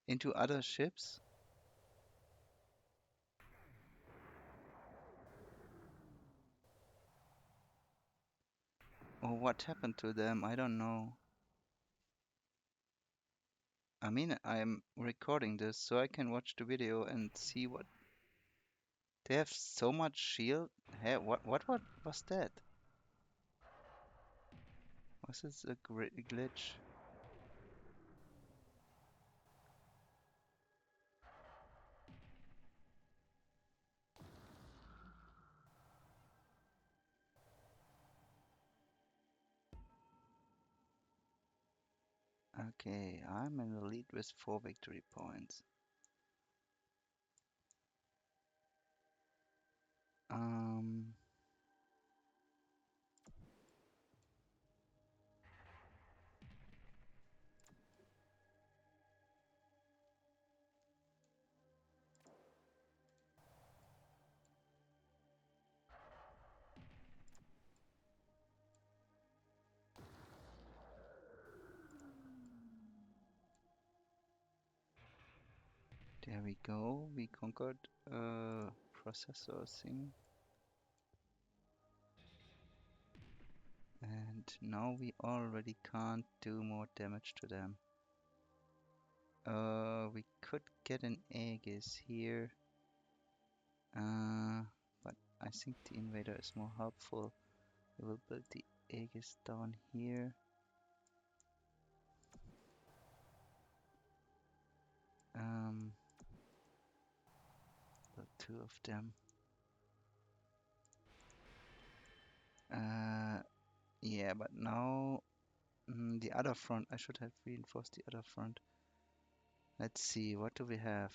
into other ships? Or what happened to them? I don't know. I mean, I'm recording this so I can watch the video and see what they have so much shield. Hey, what was that? Was this a glitch? Okay, I'm in the lead with 4 victory points. Um, there we go. We conquered processor thing. And now we already can't do more damage to them. We could get an Aegis here. But I think the invader is more helpful. We will build the Aegis down here. Um, build 2 of them. Yeah, but now the other front. I should have reinforced the other front. Let's see, what do we have?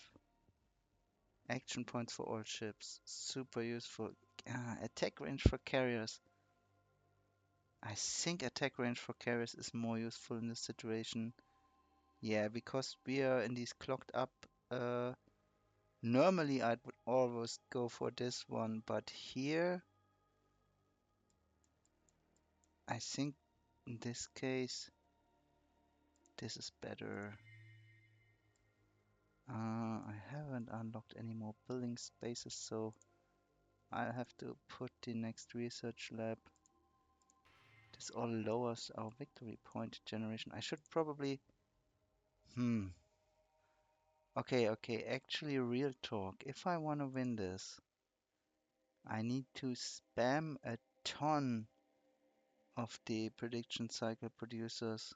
Action points for all ships. Super useful. Attack range for carriers. I think attack range for carriers is more useful in this situation. Yeah, because we are in these clogged up. Normally I would always go for this one, but here I think in this case this is better. I haven't unlocked any more building spaces, so I'll have to put the next research lab. This all lowers our victory point generation. I should probably... Okay, actually real talk. If I want to win this, I need to spam a ton of the prediction cycle producers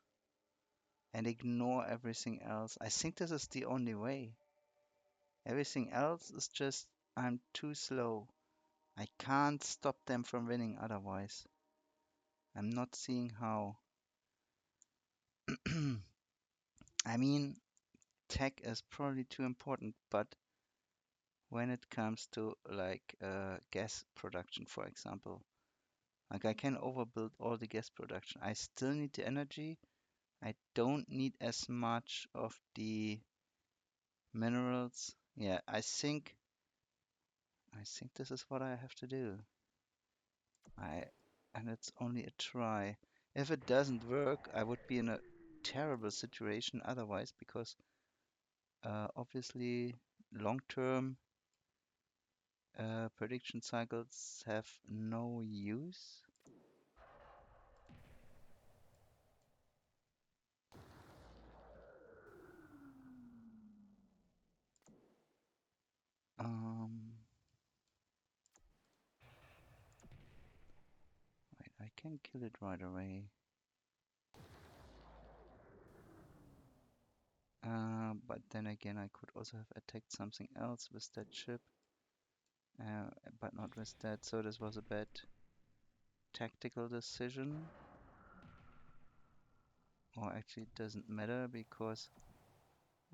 and ignore everything else. I think this is the only way. Everything else is just I'm too slow. I can't stop them from winning otherwise. I'm not seeing how. I mean, tech is probably too important, but when it comes to like gas production, for example, like I can overbuild all the gas production. I still need the energy. I don't need as much of the minerals. Yeah, I think this is what I have to do. I and it's only a try. If it doesn't work, I would be in a terrible situation otherwise because obviously long-term prediction cycles have no use. Um, I can kill it right away. But then again, I could also have attacked something else with that ship, but not with that. So this was a bad tactical decision. Or actually, it doesn't matter because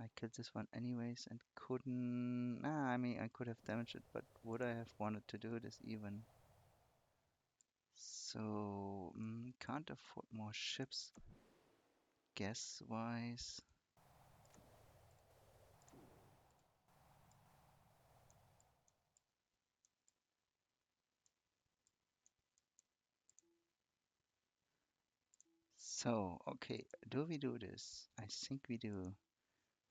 I killed this one anyways and couldn't. Nah, I mean, I could have damaged it, but would I have wanted to do this even? So, can't afford more ships, guess-wise. So, okay, do we do this? I think we do.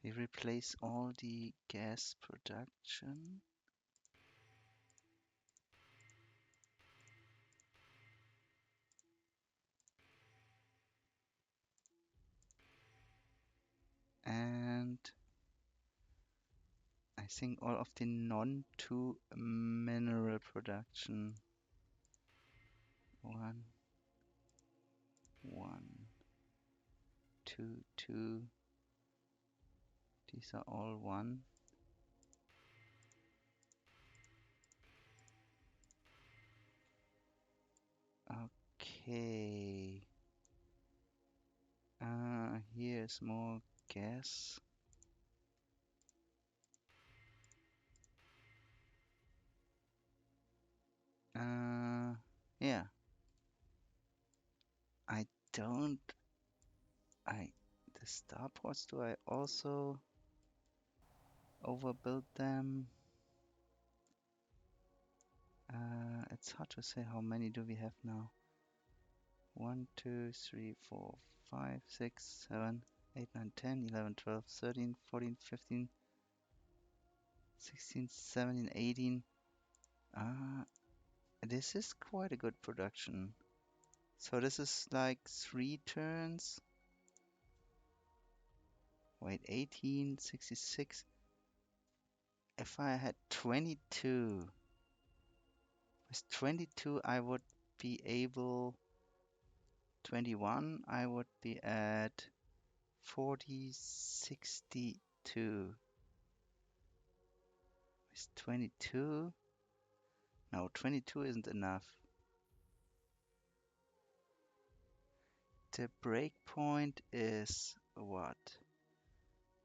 We replace all the gas production. And I think all of the non-2 mineral production. One, one, two, two. These are all one. Okay. Here's more gas. Yeah. I don't. The starports, do I also overbuild them? It's hard to say how many do we have now. 1, 2, 3, 4, 5, 6, 7, 8, 9, 10, 11, 12, 13, 14, 15, 16, 17, 18. This is quite a good production. So this is like 3 turns. Wait, 18, 66. If I had 22, with 22 I would be able, 21 I would be at 40, 62. With 22, no, 22 isn't enough. The break point is what?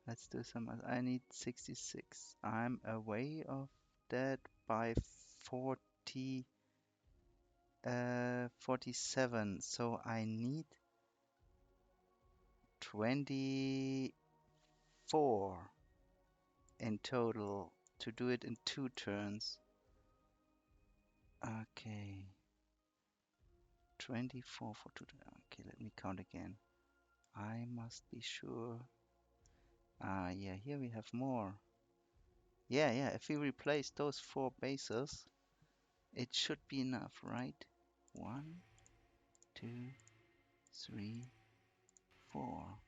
Let's do some. I need 66. I'm away of that by 40, 47. So I need 24 in total to do it in 2 turns. Okay. 24 for 2 turns. Okay, let me count again. I must be sure. Yeah, here we have more. Yeah, if we replace those 4 bases, it should be enough, right? 1, 2, 3, 4.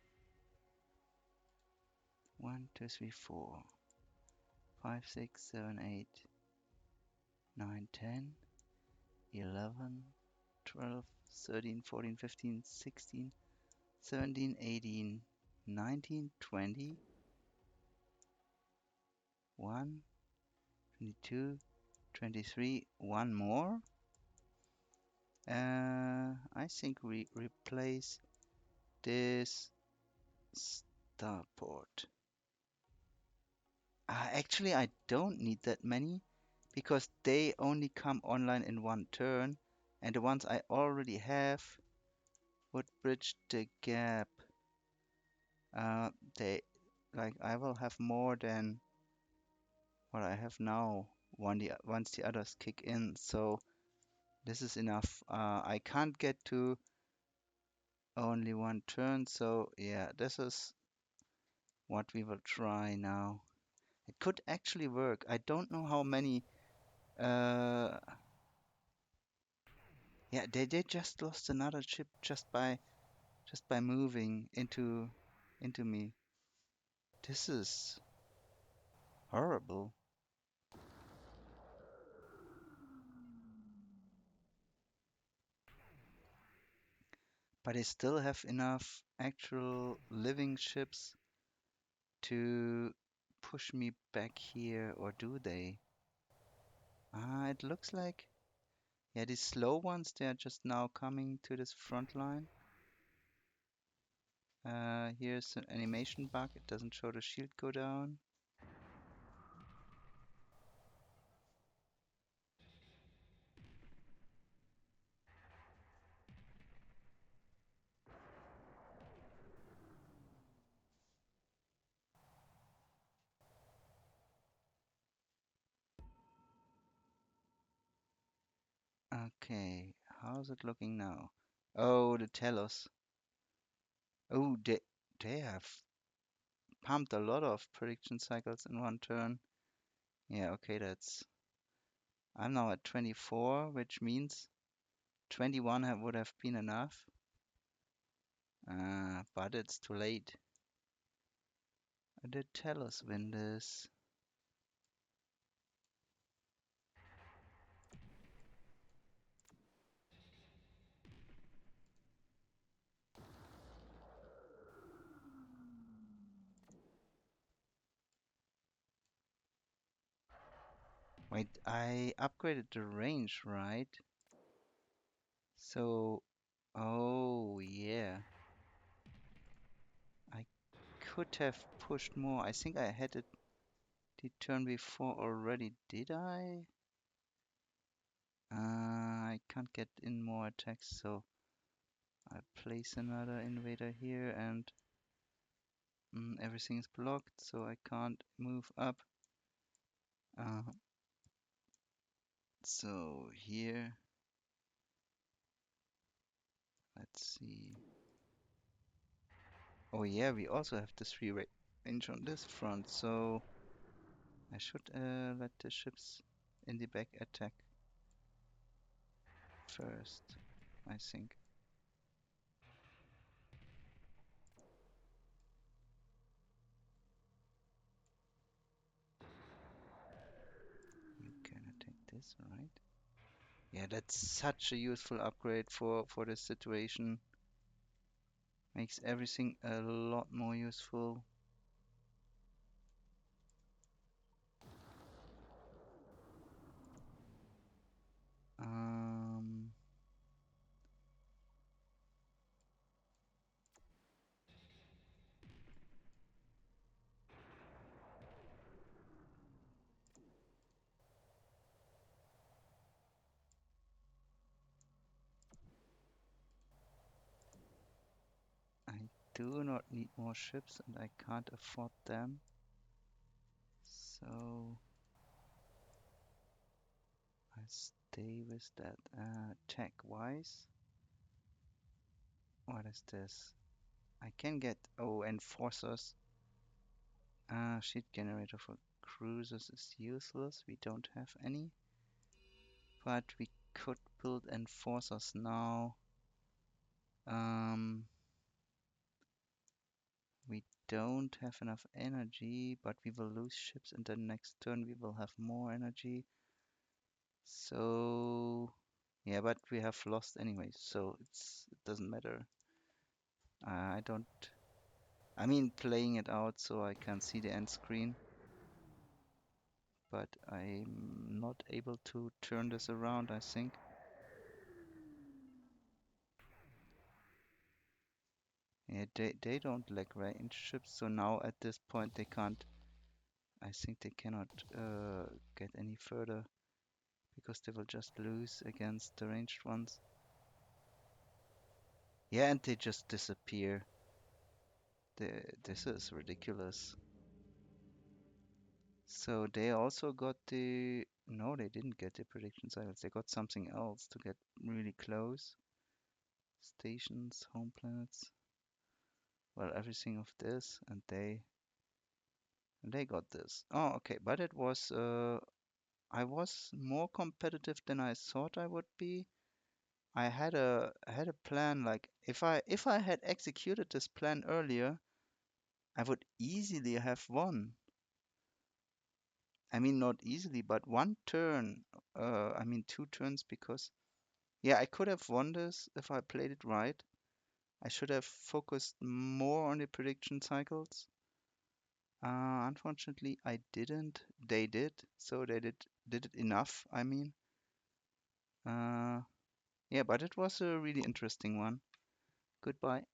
1, 2, 3, 4. 5, 6, 7, 8, 9, 10, 11, 12, 13, 14, 15, 16, 17, 18, 19, 20, 1, 22, 23, one more. I think we replace this starport. Actually, I don't need that many because they only come online in 1 turn, and the ones I already have would bridge the gap. They I will have more than what I have now once the others kick in, so this is enough. I can't get to only 1 turn, so yeah, this is what we will try now. It could actually work. I don't know how many. Uh, yeah, they just lost another ship just by moving into me. This is horrible. But I still have enough actual living ships to push me back here, or do they? It looks like, yeah, these slow ones, they are just now coming to this front line. Here's an animation bug. It doesn't show the shield go down. Okay, how's it looking now? Oh, the Tellus. Oh, they have pumped a lot of prediction cycles in one turn. Yeah, okay, I'm now at 24, which means 21 would have been enough. But it's too late. Did Tellus win this? Wait, I upgraded the range, right? So, oh yeah. I could have pushed more. I think I had it the turn before already, did I? I can't get in more attacks, so I place another invader here and everything is blocked, so I can't move up. Uh, so here, let's see. Oh yeah, we also have this free range on this front, so I should let the ships in the back attack first, I think. You can attack this, right? Yeah, that's such a useful upgrade for this situation. Makes everything a lot more useful. Um, I do not need more ships and I can't afford them. So I stay with that. Tech wise, what is this? I can get, oh, enforcers. Sheet generator for cruisers is useless. We don't have any. But we could build enforcers now. We don't have enough energy, but we will lose ships and the next turn we will have more energy. So yeah, but we have lost anyway, so it doesn't matter. I don't. I mean, playing it out so I can see the end screen, but I'm not able to turn this around, I think. Yeah, they don't lack range ships, so now at this point they can't. I think they cannot get any further because they will just lose against the ranged ones. Yeah, and they just disappear. This is ridiculous. So they also got the... No, they didn't get the prediction cycles. They got something else to get really close. Stations, home planets. Well, everything of this, and they got this. Oh, okay, but it was I was more competitive than I thought I would be. I had a plan, like if I had executed this plan earlier, I would easily have won. I mean, not easily, but one turn. I mean, two turns because, yeah, I could have won this if I played it right. I should have focused more on the prediction cycles. Unfortunately, I didn't. They did, so they did it enough. I mean, uh, yeah, but it was a really interesting one. Goodbye.